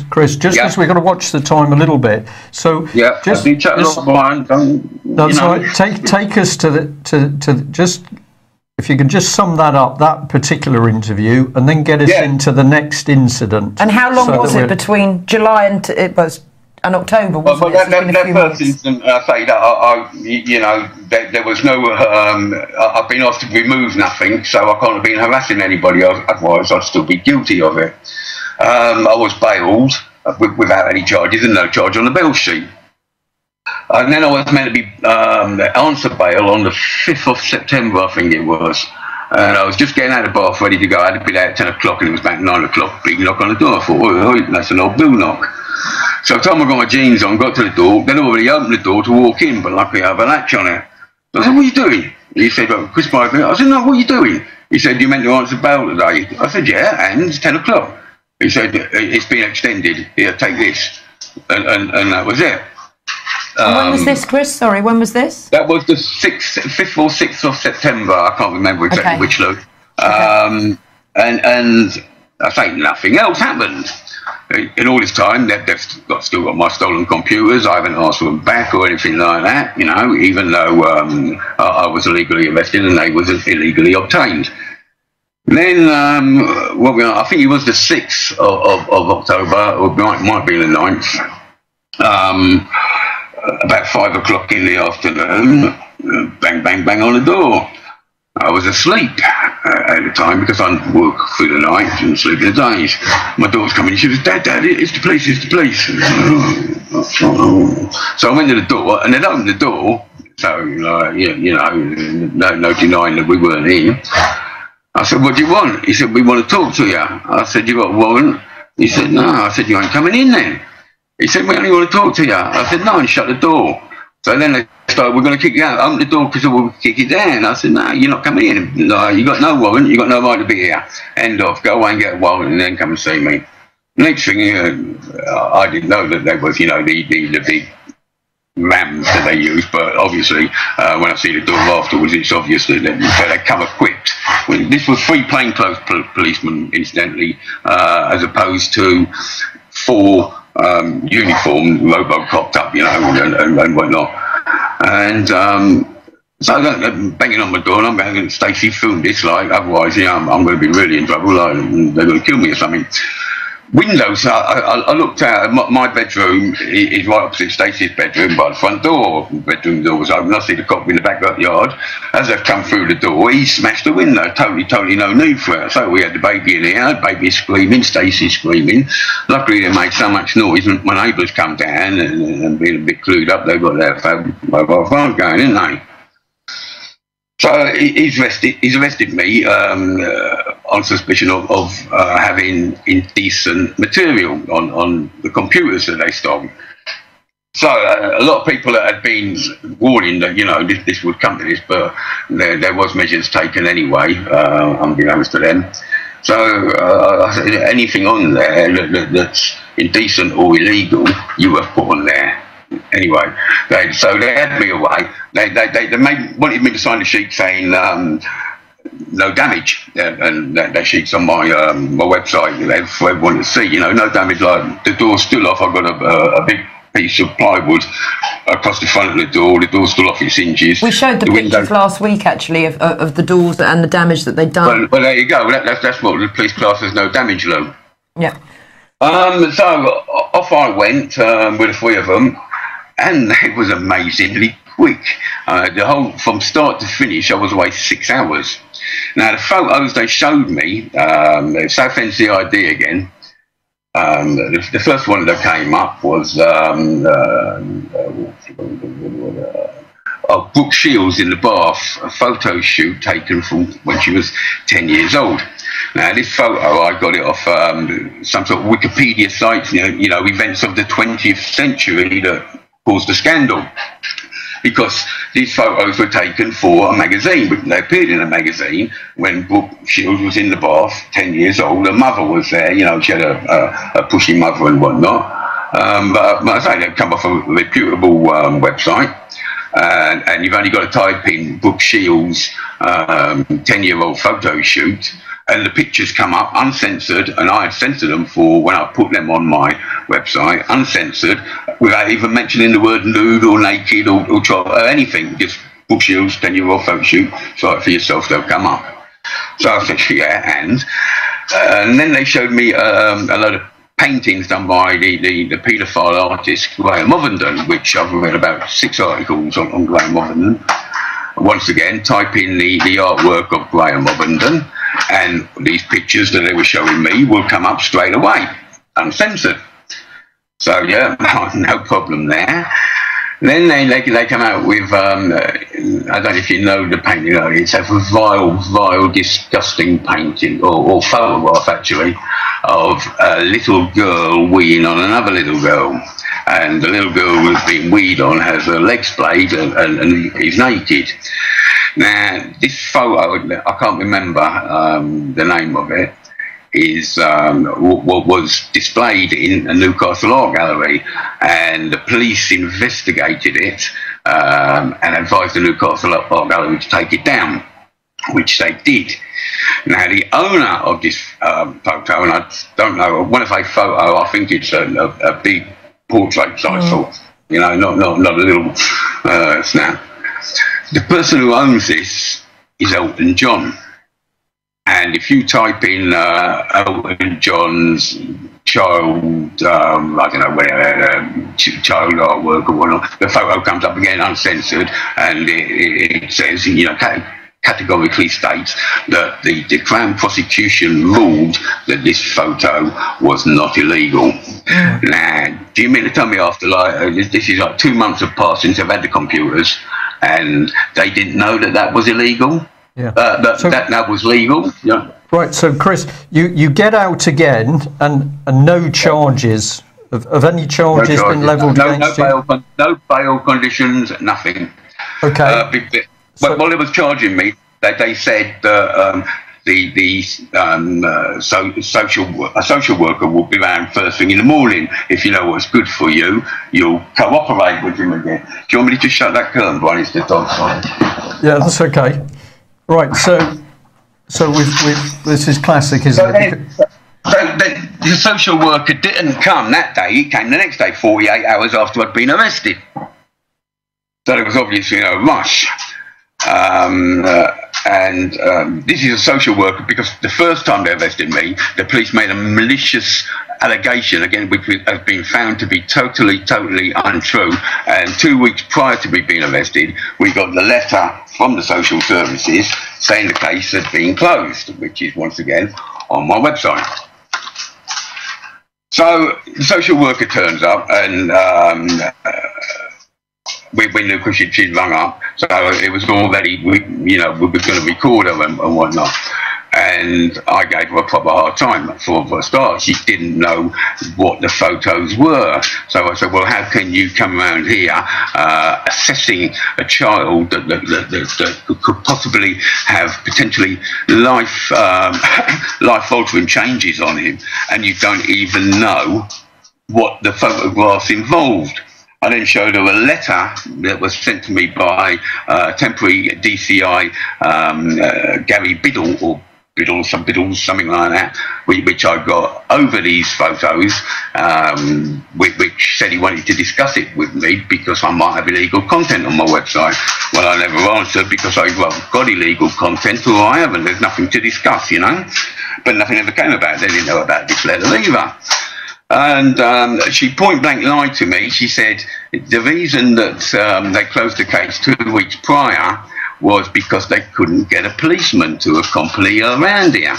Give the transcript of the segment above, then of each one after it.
Chris, just because we've got to watch the time a little bit. So just take us to just, if you can just sum that up, that particular interview, and then get us into the next incident. And how long was it between July and October? Wasn't it? That first incident, I say that there was no. I've been asked to remove nothing, so I can't have been harassing anybody. Otherwise, I'd still be guilty of it. I was bailed without any charges and no charge on the bail sheet. And then I was meant to be answer bail on the 5th of September, I think it was. And I was just getting out of the bath, ready to go. I had been out at 10 o'clock and it was about 9 o'clock. Big knock on the door. I thought, oh, that's an old bill knock. So I told him I got my jeans on, got to the door. They'd already opened the door to walk in, but luckily I have a latch on it. So I said, what are you doing? He said, Chris Spivey. I said, no, what are you doing? He said, you meant to answer bail today? I said, yeah, and it's 10 o'clock. He said, it's been extended. Here, take this. And that was it. And when was this, Chris? Sorry, when was this? That was the 5th or 6th of September. I can't remember exactly which load. And I say nothing else happened. In all this time, they've still got my stolen computers. I haven't asked for them back or anything like that, even though I was illegally arrested and they was illegally obtained. Then, I think it was the 6th of October, or might be the 9th. About 5 o'clock in the afternoon, bang, bang, bang on the door. I was asleep at the time because I work through the night and sleep in the days. My daughter's coming. She was, Dad, it's the police, it's the police. So I went to the door and they'd opened the door. So, no denying that we weren't in. I said, what do you want? He said, we want to talk to you. I said, you got a warrant? He said, no. I said, you ain't coming in then. He said, we only want to talk to you. I said, no, and shut the door. So then they started, we're going to kick you out. Open the door because we'll kick you down. I said, no, you're not coming in. No, you got no warrant. You got no right to be here. End of. Go away and get a warrant and then come and see me. Next thing, I didn't know that there was, the big rams that they use. But obviously, when I see the door afterwards, it's obvious that they come equipped. This was 3 plainclothes policemen, incidentally, as opposed to 4 uniform Robocop up, and whatnot. And so they're banging on my door, and I'm going, Stacey, film this, otherwise, I'm going to be really in trouble, they're going to kill me or something. Windows, I looked out, my bedroom is right opposite Stacey's bedroom by the front door. The bedroom door was open. I see the cop in the backyard. As they've come through the door, he smashed the window. Totally no need for it. So we had the baby in here, baby screaming, Stacey screaming. Luckily they made so much noise. My neighbours come down and being a bit clued up, they got their mobile phone going, didn't they? So he's arrested me on suspicion of having indecent material on the computers that they stole. So a lot of people that had been warning that this would come to this, but there was measures taken anyway, unbeknownst to them. So anything on there that's indecent or illegal, you have put on there. Anyway, so they had me away. They wanted me to sign a sheet saying no damage, and that sheet's on my website for everyone to see. No damage. Like the door's still off. I've got a big piece of plywood across the front of the door. The door's still off its hinges. We showed the pictures last week, actually, of the doors and the damage that they'd done. Well, there you go. That's what the police class as no damage, Lou. Yeah. So off I went with the 3 of them. And it was amazingly quick. The whole, from start to finish, I was away 6 hours. Now, the photos they showed me, Southend CID again, the first one that came up was Brooke Shields in the bath, a photo shoot taken from when she was 10 years old. Now, this photo, I got it off some sort of Wikipedia site, events of the 20th century that caused a scandal, because these photos were taken for a magazine. They appeared in a magazine when Brooke Shields was in the bath, 10 years old. Her mother was there, she had a pushy mother and whatnot. But I say they've come off a reputable website, and you've only got to type in Brooke Shields 10-year-old photo shoot, and the pictures come up uncensored, and I had censored them for when I put them on my website, uncensored, without even mentioning the word nude or naked or anything. Just book shields, 10-year-old photo shoot, try it for yourself, they'll come up. So I said, yeah, and then they showed me a load of paintings done by the paedophile artist Graham Ovenden, which I've read about 6 articles on Graham Ovenden. Once again, type in the artwork of Graham Ovenden, and these pictures that they were showing me will come up straight away, uncensored. So yeah, no problem there. Then they come out with, I don't know if you know the painting, it's a vile, disgusting painting, or photograph actually, of a little girl weeing on another little girl. And the little girl who's being weed on has her legs splayed and is naked. Now, this photo, I can't remember the name of it, is what was displayed in a Newcastle art gallery, and the police investigated it and advised the Newcastle art gallery to take it down, which they did. Now, the owner of this photo, and I don't know, when I say photo, I think it's a big portrait size sort, you know, not a little snap. The person who owns this is Elton John. And if you type in Elton John's child, I don't know where, child artwork or whatnot, the photo comes up again uncensored, and it says, you know, categorically states that the Crown prosecution ruled that this photo was not illegal. Now, do you mean to tell me after, like, this is like 2 months have passed since I've had the computers, and they didn't know that was illegal? Yeah. That was legal. Yeah. Right. So, Chris, you get out again, and no charges of any charges been levelled against you? No bail conditions, nothing. Okay. While they was charging me, they said that a social worker will be around first thing in the morning. If you know what's good for you, you'll cooperate with him again. Do you want me to just shut that curtain while it's the dog's on? Yeah, that's okay. Right, so with this is classic, isn't it? The social worker didn't come that day. He came the next day, 48 hours after I'd been arrested. So there was obviously no rush. This is a social worker because the first time they arrested me, the police made a malicious allegation, again, which has been found to be totally untrue. And 2 weeks prior to me being arrested, we got the letter from the social services saying the case had been closed, which is once again on my website. So the social worker turns up, and we knew because she'd rung up, so it was already, we were going to record her and whatnot. And I gave her a proper hard time for a start. She didn't know what the photos were. So I said, well, how can you come around here assessing a child that could possibly have potentially life-altering changes on him, and you don't even know what the photographs involved? I then showed her a letter that was sent to me by temporary DCI Gary Biddle, or Biddles, something like that, which I got over these photos, which said he wanted to discuss it with me because I might have illegal content on my website. Well, I never answered because I've got illegal content, or I haven't. There's nothing to discuss, you know. But nothing ever came about it. They didn't know about this letter either. And she point blank lied to me. She said the reason that they closed the case 2 weeks prior was because they couldn't get a policeman to accompany her around here,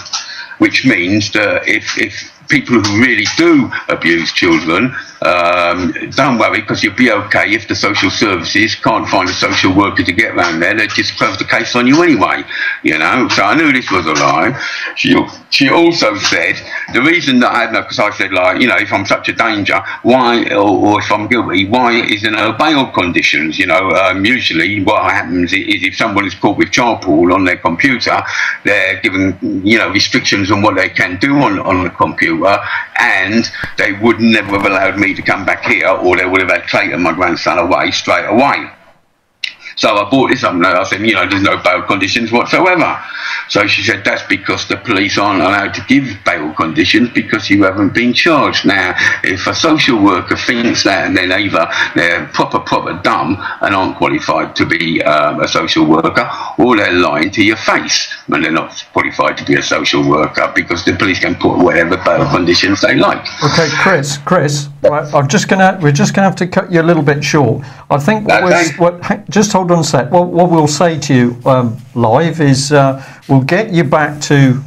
which means that if people who really do abuse children, don't worry, because you'll be okay if the social services can't find a social worker to get around there. They just close the case on you anyway, you know. So I knew this was a lie. She also said the reason that I had no, because I said, like, you know, if I'm such a danger, why, or if I'm guilty, why isn't there bail conditions? You know, usually what happens is if someone is caught with child porn on their computer, they're given, you know, restrictions on what they can do on the computer, and they would never have allowed me to come back here, or they would have had Clayton, my grandson, away straight away. So I brought this up and I said, you know, there's no bail conditions whatsoever. So she said, that's because the police aren't allowed to give bail conditions because you haven't been charged. Now, if a social worker thinks that, and then either they're proper dumb and aren't qualified to be a social worker, or they're lying to your face when they're not qualified to be a social worker, because the police can put whatever bail conditions they like. Okay, Chris, right, we're just gonna have to cut you a little bit short. I think just hold on a sec. What we'll say to you live is we'll get you back to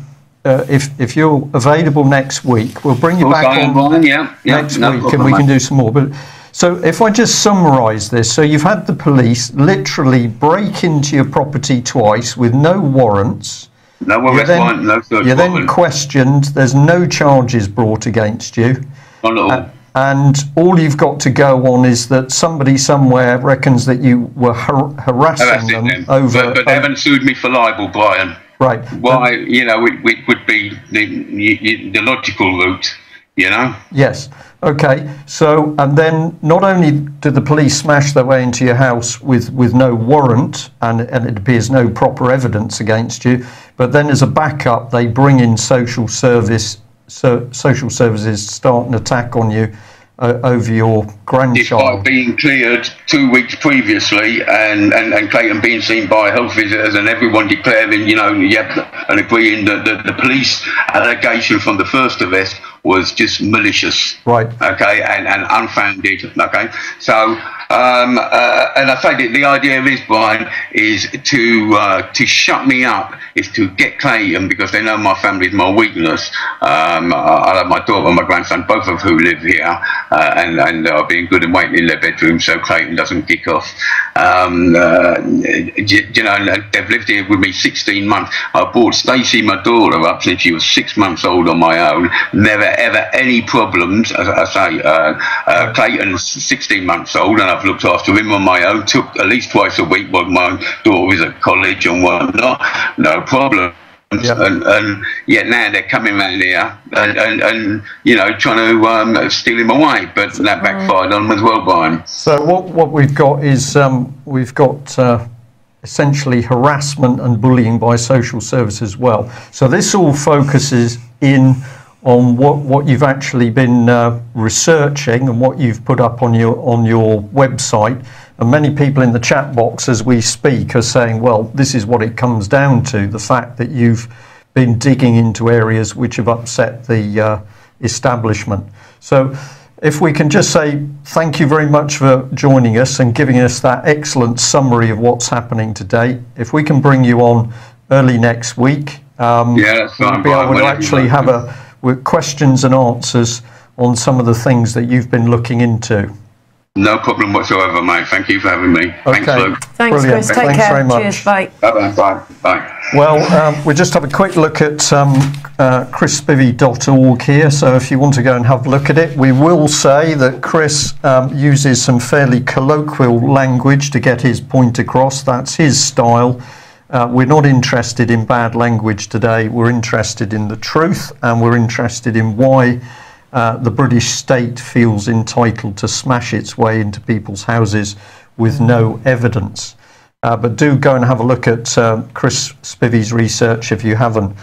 if you're available next week. We'll bring you back on next week, and we can do some more. But so if I just summarise this, so you've had the police literally break into your property twice with no warrants. No arrest warrant, no search warrant. You're then questioned. There's no charges brought against you. Not at all. And all you've got to go on is that somebody somewhere reckons that you were harassing them over. But they haven't sued me for libel, Brian. Right. Why? You know, it would be the logical route. You know. Yes. Okay. So, and then not only did the police smash their way into your house with no warrant, and it appears no proper evidence against you, but then as a backup, they bring in social services start an attack on you over your grandchild. Despite being cleared 2 weeks previously, and Clayton being seen by health visitors, and everyone declaring, you know, and agreeing that the police allegation from the first arrest was just malicious, right? Okay, and unfounded. Okay, so and I say that the idea is, Brian, is to shut me up, is to get Clayton, because they know my family is my weakness. I have my daughter and my grandson, both of who live here, and are being good and waiting in their bedroom so Clayton doesn't kick off. You know, they've lived here with me 16 months. I brought Stacey, my daughter, up since she was 6 months old on my own. Never ever any problems. As I say, Clayton's 16 months old, and I've looked after him on my own. Took at least twice a week while my daughter was at college and whatnot. No problem. Yep. And yet now they're coming around here and you know, trying to steal him away, but that backfired on them as well, Brian. So what we've got is we've got essentially harassment and bullying by social service as well. So this all focuses in on what you've actually been researching and what you've put up on your website. And many people in the chat box as we speak are saying, well, this is what it comes down to, the fact that you've been digging into areas which have upset the establishment. So if we can just say thank you very much for joining us and giving us that excellent summary of what's happening today. If we can bring you on early next week, we'll be able to actually have with questions and answers on some of the things that you've been looking into. No problem whatsoever, mate. Thank you for having me. Okay. Thanks, Luke. Thanks, brilliant. Chris. Take care. Very much. Cheers. Bye. Bye. Bye. Well, we'll just have a quick look at chrisspivey.org here. So if you want to go and have a look at it, we will say that Chris uses some fairly colloquial language to get his point across. That's his style. We're not interested in bad language today. We're interested in the truth, and we're interested in why the British state feels entitled to smash its way into people's houses with no evidence. But do go and have a look at Chris Spivey's research if you haven't.